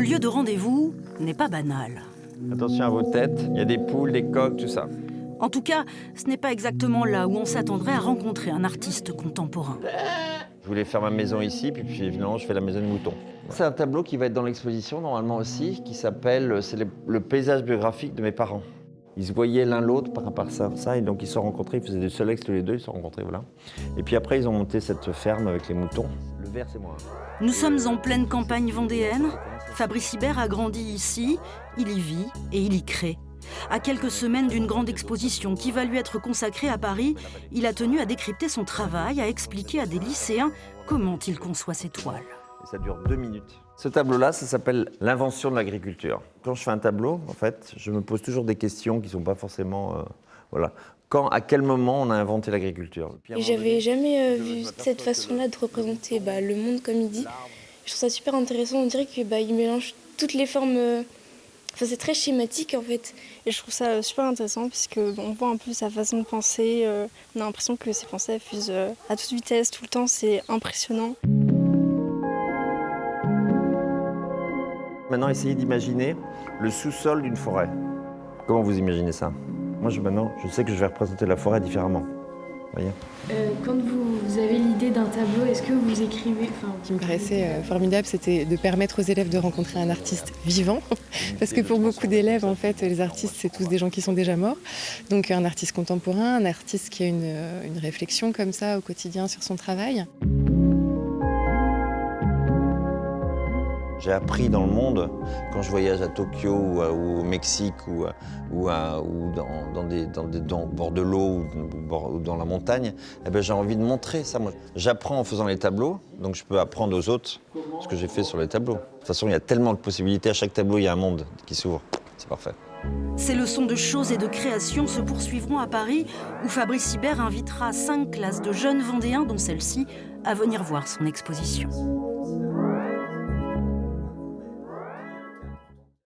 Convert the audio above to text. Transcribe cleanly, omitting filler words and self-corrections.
lieu de rendez-vous n'est pas banal. Attention à vos têtes, il y a des poules, des coqs, tout ça. En tout cas, ce n'est pas exactement là où on s'attendrait à rencontrer un artiste contemporain. Je voulais faire ma maison ici, puis finalement je fais la maison de moutons. C'est un tableau qui va être dans l'exposition normalement aussi, qui s'appelle le paysage biographique de mes parents. Ils se voyaient l'un l'autre par ça, et donc ils se sont rencontrés, ils faisaient du solex tous les deux, ils se sont rencontrés, voilà. Et puis après ils ont monté cette ferme avec les moutons. Le vert c'est moi. Nous sommes en pleine campagne vendéenne. Fabrice Hibert a grandi ici, il y vit et il y crée. À quelques semaines d'une grande exposition qui va lui être consacrée à Paris, il a tenu à décrypter son travail, à expliquer à des lycéens comment il conçoit ses toiles. Et ça dure 2 minutes. Ce tableau-là, ça s'appelle l'invention de l'agriculture. Quand je fais un tableau, en fait, je me pose toujours des questions qui ne sont pas forcément... voilà. À quel moment on a inventé l'agriculture? J'avais jamais vu cette façon-là de représenter le monde comme il dit. Je trouve ça super intéressant, on dirait qu'il mélange toutes les formes... Enfin, c'est très schématique en fait. Et je trouve ça super intéressant puisqu'on voit un peu sa façon de penser. On a l'impression que ses pensées fusent à toute vitesse, tout le temps, c'est impressionnant. Maintenant, essayez d'imaginer le sous-sol d'une forêt. Comment vous imaginez ça? Moi, maintenant, je sais que je vais représenter la forêt différemment. Voyez. Quand vous avez l'idée d'un tableau, est-ce que vous écrivez Ce qui me paraissait formidable, c'était de permettre aux élèves de rencontrer un artiste vivant. Parce que pour beaucoup d'élèves, en fait, les artistes, c'est tous des gens qui sont déjà morts. Donc un artiste contemporain, un artiste qui a une réflexion comme ça au quotidien sur son travail. J'ai appris dans le monde, quand je voyage à Tokyo ou au Mexique ou au bord de l'eau ou dans la montagne, j'ai envie de montrer ça. J'apprends en faisant les tableaux, donc je peux apprendre aux autres ce que j'ai fait sur les tableaux. De toute façon, il y a tellement de possibilités. À chaque tableau, il y a un monde qui s'ouvre. C'est parfait. Ces leçons de choses et de création se poursuivront à Paris, où Fabrice Hibert invitera 5 classes de jeunes Vendéens, dont celle-ci, à venir voir son exposition.